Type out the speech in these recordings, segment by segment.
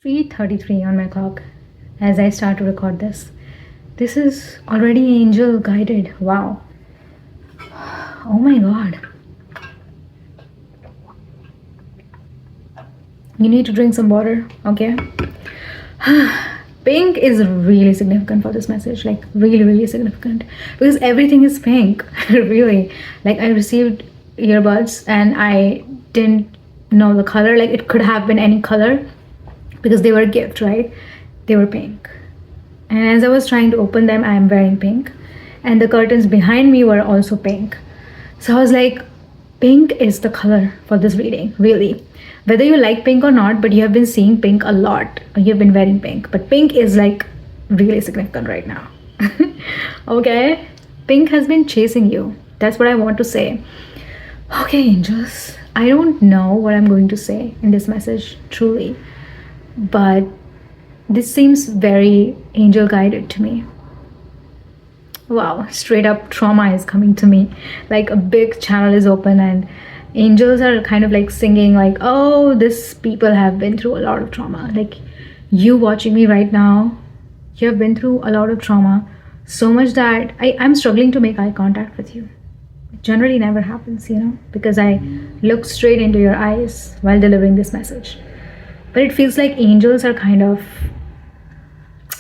3:33 on my clock as I start to record this. This is already angel guided. Wow. Oh my god. You need to drink some water, okay? Pink is really significant for this message, like really significant, because everything is pink. Really, like I received earbuds and I didn't know the color, like it could have been any color because they were a gift, right? They were pink, and as I was trying to open them, I am wearing pink, and the curtains behind me were also pink. So I was like, pink is the color for this reading, really. Whether you like pink or not, but you have been seeing pink a lot, or you've been wearing pink, but pink is like really significant right now. Okay, pink has been chasing you. That's what I want to say. Okay, angels, I don't know what I'm going to say in this message, truly, but this seems very angel guided to me. Wow, straight up trauma is coming to me, like a big channel is open and angels are kind of like singing like, oh, this people have been through a lot of trauma. Like you watching me right now, you have been through a lot of trauma, so much that I'm struggling to make eye contact with you. It generally never happens, because I look straight into your eyes while delivering this message. But it feels like angels are kind of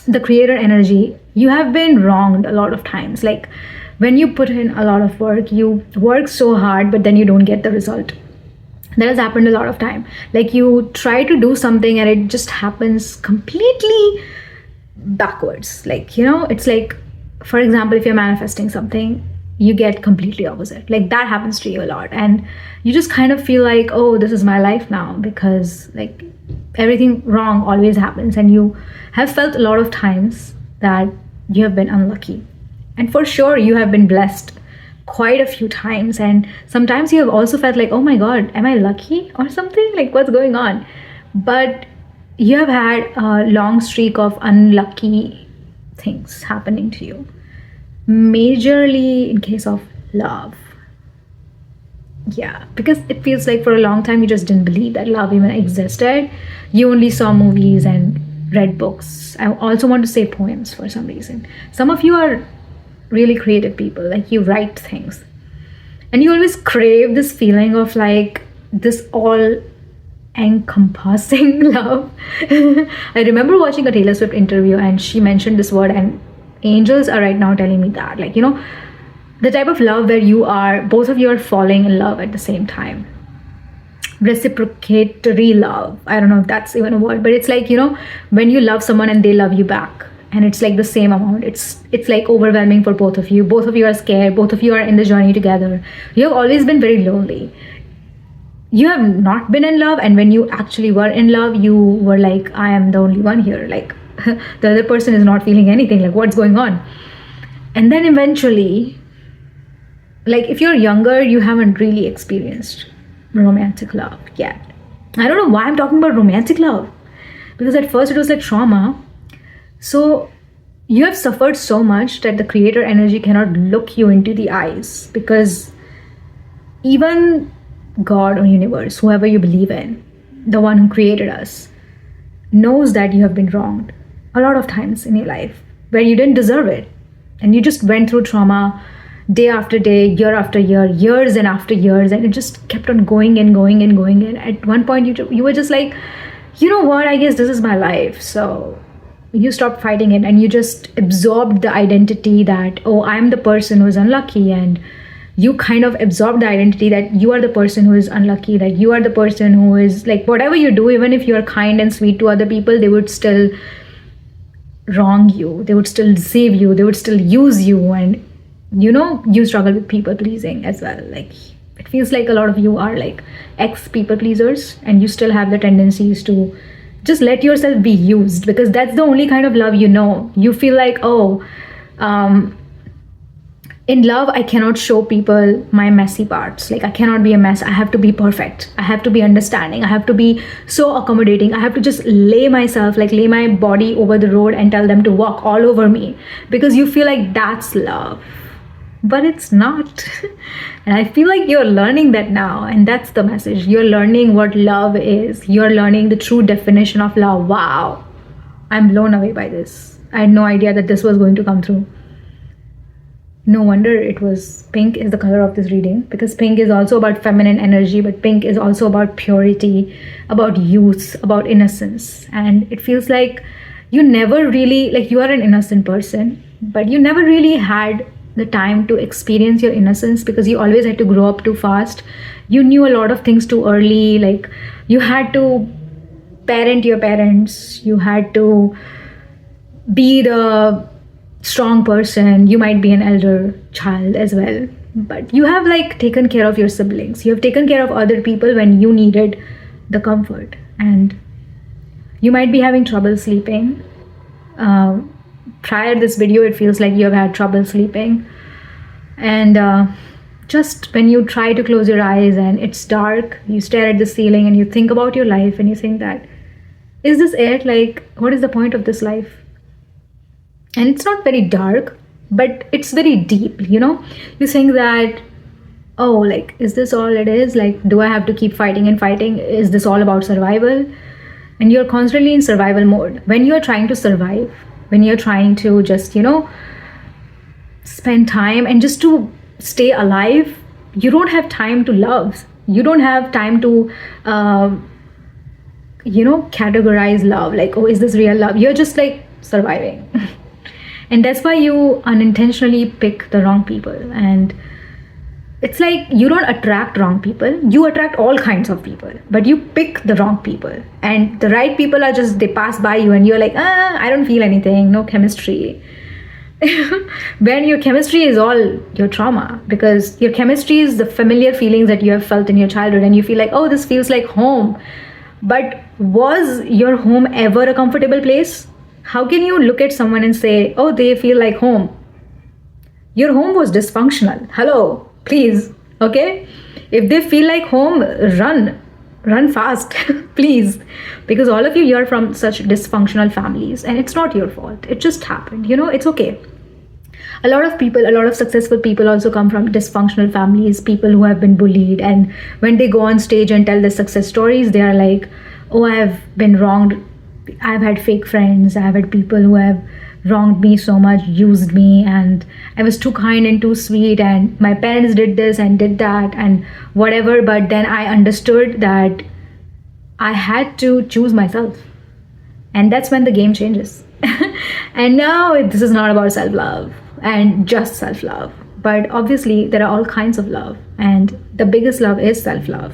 the creator energy. You have been wronged a lot of times. Like when you put in a lot of work, you work so hard, but then you don't get the result. That has happened a lot of time. Like you try to do something and it just happens completely backwards. Like, it's like, for example, if you're manifesting something, you get completely opposite. Like that happens to you a lot. And you just kind of feel like, oh, this is my life now, because like everything wrong always happens. And you have felt a lot of times that you have been unlucky. And for sure, you have been blessed quite a few times. And sometimes you have also felt like, oh my God, am I lucky or something? Like what's going on? But you have had a long streak of unlucky things happening to you. Majorly in case of love. Yeah, because it feels like for a long time you just didn't believe that love even existed. You only saw movies and read books. I also want to say poems for some reason. Some of you are really creative people, like you write things. And you always crave this feeling of like this all encompassing love. I remember watching a Taylor Swift interview and she mentioned this word, and angels are right now telling me that, like, the type of love where both of you are falling in love at the same time. Reciprocatory love. I don't know if that's even a word, but it's like, when you love someone and they love you back, and it's like the same amount. It's like overwhelming for both of you. Both of you are scared. Both of you are in the journey together. You have always been very lonely. You have not been in love, and when you actually were in love, you were like, I am the only one here. Like the other person is not feeling anything. Like what's going on? And then eventually, like if you're younger, you haven't really experienced romantic love yet. I don't know why I'm talking about romantic love, because at first it was like trauma. So you have suffered so much that the creator energy cannot look you into the eyes, because even God or universe, whoever you believe in, the one who created us, knows that you have been wronged a lot of times in your life where you didn't deserve it. And you just went through trauma day after day, year after year, years and after years, and it just kept on going and going and going. And at one point you were just like, you know what, I guess this is my life. So you stopped fighting it and you just absorbed the identity that, oh, I'm the person who is unlucky. And you kind of absorb the identity that you are the person who is unlucky, that you are the person who is like, whatever you do, even if you are kind and sweet to other people, they would still wrong you, they would still deceive you, they would still use you. And you struggle with people pleasing as well. Like it feels like a lot of you are like ex people pleasers, and you still have the tendencies to just let yourself be used, because that's the only kind of love you feel like, oh, in love, I cannot show people my messy parts. Like I cannot be a mess. I have to be perfect. I have to be understanding. I have to be so accommodating. I have to just lay my body over the road and tell them to walk all over me, because you feel like that's love. but it's not. And I feel like you're learning that now, and that's the message. You're learning what love is. You're learning the true definition of love. Wow, I'm blown away by this. I had no idea that this was going to come through. No wonder it was pink is the color of this reading, because pink is also about feminine energy, but pink is also about purity, about youth, about innocence. And it feels like you never really, like, you are an innocent person, but you never really had the time to experience your innocence because you always had to grow up too fast. You knew a lot of things too early. Like, you had to parent your parents, you had to be the strong person. You might be an elder child as well, but you have like taken care of your siblings, you have taken care of other people when you needed the comfort. And you might be having trouble sleeping. Prior this video, it feels like you have had trouble sleeping, and just when you try to close your eyes and it's dark, you stare at the ceiling and you think about your life and you think that, is this it? Like, what is the point of this life? And it's not very dark, but it's very deep, you know? You think that, oh, like, is this all it is? Like, do I have to keep fighting and fighting? Is this all about survival? And you're constantly in survival mode. When you're trying to survive, when you're trying to just, you know, spend time and just to stay alive, you don't have time to love. You don't have time to, you know, categorize love. Like, oh, is this real love? You're just like surviving. And that's why you unintentionally pick the wrong people. And it's like you don't attract wrong people. You attract all kinds of people, but you pick the wrong people. And the right people are just, they pass by you and you're like, I don't feel anything, no chemistry. When your chemistry is all your trauma, because your chemistry is the familiar feelings that you have felt in your childhood, and you feel like, oh, this feels like home. But was your home ever a comfortable place? How can you look at someone and say, oh, they feel like home? Your home was dysfunctional. Hello, please. Okay? If they feel like home, run fast, please. Because all of you, you're from such dysfunctional families, and it's not your fault. It just happened. You know, it's okay. A lot of people, a lot of successful people also come from dysfunctional families, people who have been bullied. And when they go on stage and tell their success stories, they are like, oh, I have been wronged. I've had fake friends. I've had people who have wronged me so much, used me, and I was too kind and too sweet, and my parents did this and did that and whatever. But then I understood that I had to choose myself, and that's when the game changes. And now this is not about self-love and just self-love, but obviously there are all kinds of love, and the biggest love is self-love.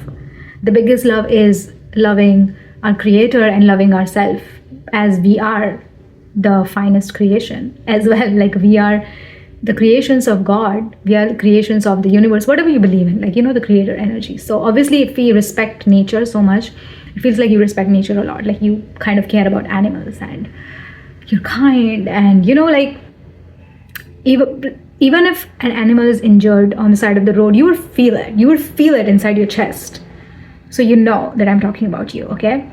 The biggest love is loving our creator and loving ourselves as we are the finest creation as well. Like, we are the creations of God, we are the creations of the universe, whatever you believe in, like, you know, the creator energy. So obviously if we respect nature so much, it feels like you respect nature a lot. Like, you kind of care about animals and you're kind, and you know, like, even if an animal is injured on the side of the road, you will feel it. You will feel it inside your chest. So you know that I'm talking about you, okay?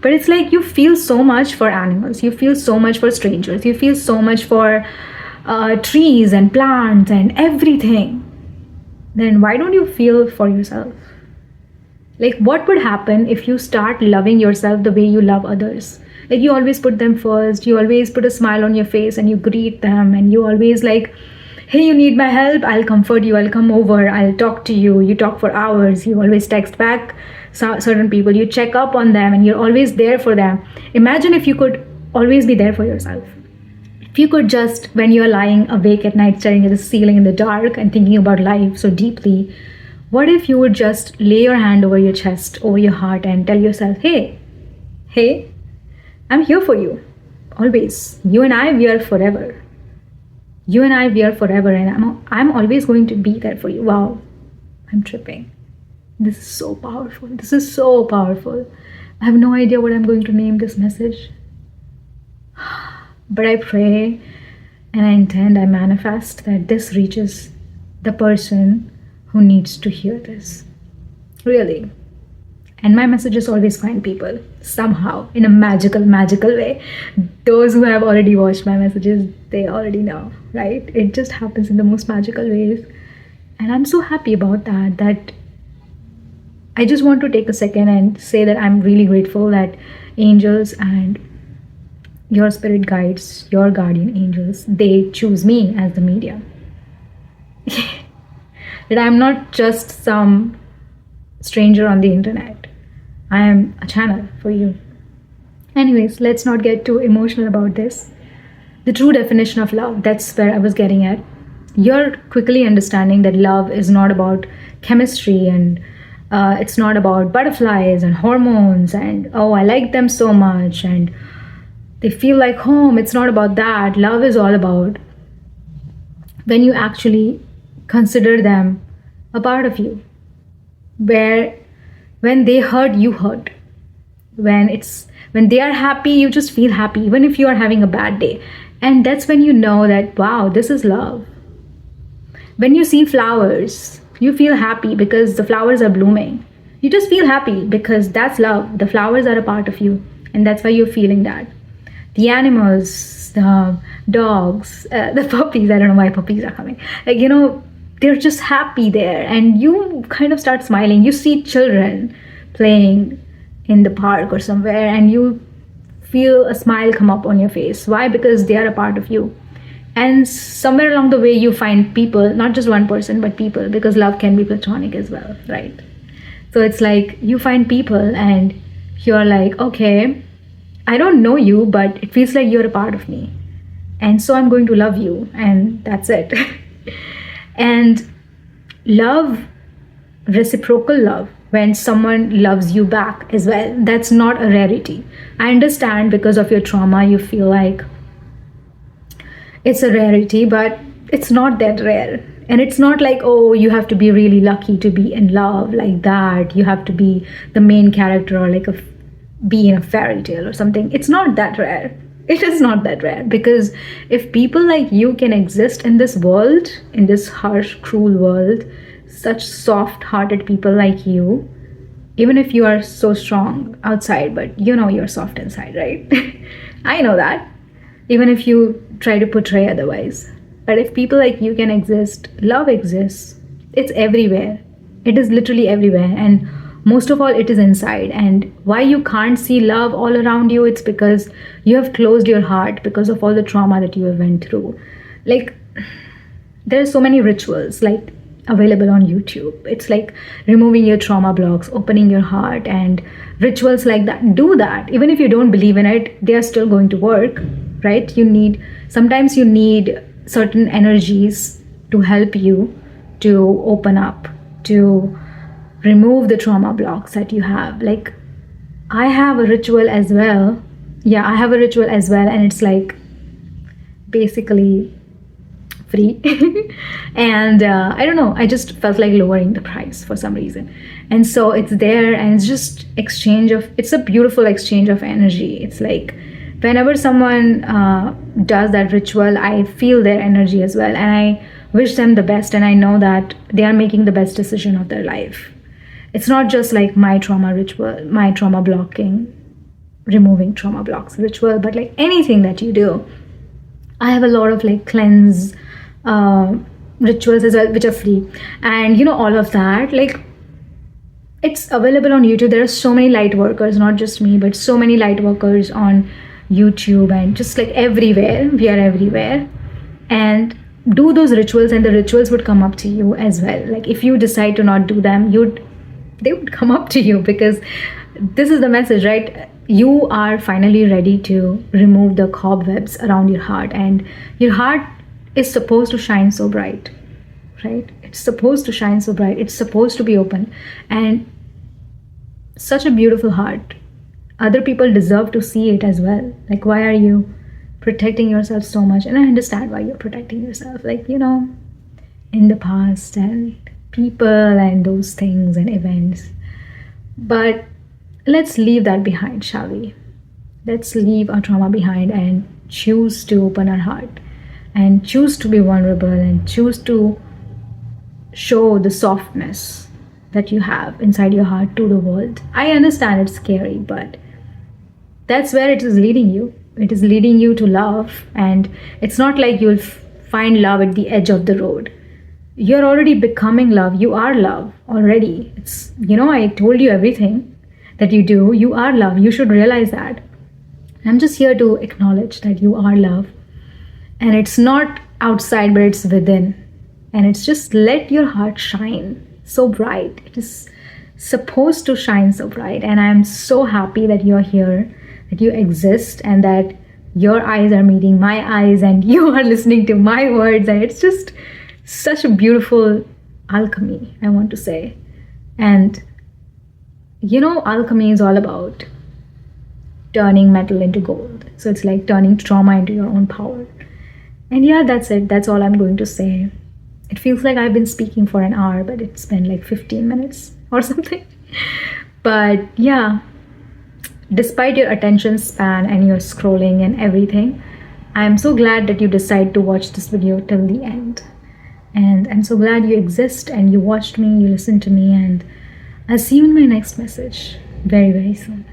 But it's like you feel so much for animals. You feel so much for strangers. You feel so much for trees and plants and everything. Then why don't you feel for yourself? Like, what would happen if you start loving yourself the way you love others? Like, you always put them first. You always put a smile on your face and you greet them, and you always like, hey, you need my help? I'll comfort you. I'll come over. I'll talk to you. You talk for hours. You always text back certain people. You check up on them and you're always there for them. Imagine if you could always be there for yourself. If you could just, when you're lying awake at night staring at the ceiling in the dark and thinking about life so deeply, what if you would just lay your hand over your chest, over your heart, and tell yourself, hey, I'm here for you. Always. You and I, we are forever. You and I, we are forever, and I'm always going to be there for you. Wow, I'm tripping. This is so powerful. This is so powerful. I have no idea what I'm going to name this message. But I pray and I intend, I manifest that this reaches the person who needs to hear this. Really. And my messages always find people somehow in a magical way. Those who have already watched my messages, they already know, right? It just happens in the most magical ways. And I'm so happy about that I just want to take a second and say that I'm really grateful that angels and your spirit guides, your guardian angels, they choose me as the medium. That I'm not just some stranger on the internet. I am a channel for you. Anyways, let's not get too emotional about this. The true definition of love, that's where I was getting at. You're quickly understanding that love is not about chemistry, and it's not about butterflies and hormones and, oh, I like them so much and they feel like home. It's not about that. Love is all about when you actually consider them a part of you, where when they hurt, you hurt. When they are happy, you just feel happy, even if you are having a bad day. And that's when you know that, wow, this is love. When you see flowers, you feel happy because the flowers are blooming. You just feel happy because that's love. The flowers are a part of you, and that's why you're feeling that. The animals, the dogs, the puppies, I don't know why puppies are coming. Like, they're just happy there, and you kind of start smiling. You see children playing in the park or somewhere, and you feel a smile come up on your face. Why? Because they are a part of you. And somewhere along the way, you find people, not just one person, but people, because love can be platonic as well, right? So it's like you find people and you're like, okay, I don't know you, but it feels like you're a part of me. And so I'm going to love you, and that's it. And love, reciprocal love, when someone loves you back as well, that's not a rarity. I understand because of your trauma, you feel like it's a rarity, but it's not that rare. And it's not like, oh, you have to be really lucky to be in love like that. You have to be the main character or like be in a fairy tale or something. It's not that rare. It is not that rare, because if people like you can exist in this world, in this harsh, cruel world, such soft-hearted people like you, even if you are so strong outside, but you're soft inside, right? I know that. Even if you try to portray otherwise. But if people like you can exist, love exists. It's everywhere. It is literally everywhere. And most of all, it is inside. And why you can't see love all around you, it's because you have closed your heart because of all the trauma that you have went through. Like, there are so many rituals like available on YouTube. It's like removing your trauma blocks, opening your heart, and rituals like that. Do that. Even if you don't believe in it, they are still going to work, right? Sometimes you need certain energies to help you to open up, to remove the trauma blocks that you have. Like, I have a ritual as well. Yeah, I have a ritual as well, and it's like basically free. And I don't know, I just felt like lowering the price for some reason. And so it's there, and it's just it's a beautiful exchange of energy. It's like whenever someone does that ritual, I feel their energy as well, and I wish them the best, and I know that they are making the best decision of their life. It's not just like my trauma ritual, my trauma blocking, removing trauma blocks ritual, but like anything that you do. I have a lot of like cleanse rituals as well, which are free, and all of that, like, it's available on YouTube. There are so many light workers, not just me, but so many light workers on YouTube, and just like everywhere. We are everywhere, and do those rituals, and the rituals would come up to you as well. Like, if you decide to not do them, they would come up to you, because this is the message, right? You are finally ready to remove the cobwebs around your heart, and your heart is supposed to shine so bright, right? It's supposed to shine so bright. It's supposed to be open, and such a beautiful heart. Other people deserve to see it as well. Like, why are you protecting yourself so much? And I understand why you're protecting yourself, like, in the past and people and those things and events. But let's leave that behind, shall we? Let's leave our trauma behind and choose to open our heart, and choose to be vulnerable, and choose to show the softness that you have inside your heart to the world. I understand it's scary, but that's where it is leading you. It is leading you to love, and it's not like you'll find love at the edge of the road. You're already becoming love. You are love already. It's, I told you everything that you do. You are love. You should realize that. I'm just here to acknowledge that you are love. And it's not outside, but it's within. And it's just let your heart shine so bright. It is supposed to shine so bright. And I'm so happy that you're here, that you exist, and that your eyes are meeting my eyes and you are listening to my words. And it's just such a beautiful alchemy, I want to say. And alchemy is all about turning metal into gold. So it's like turning trauma into your own power. And yeah, that's it. That's all I'm going to say. It feels like I've been speaking for an hour, but it's been like 15 minutes or something. But yeah, despite your attention span and your scrolling and everything, I'm so glad that you decide to watch this video till the end. And I'm so glad you exist and you watched me, you listened to me, and I'll see you in my next message very, very soon.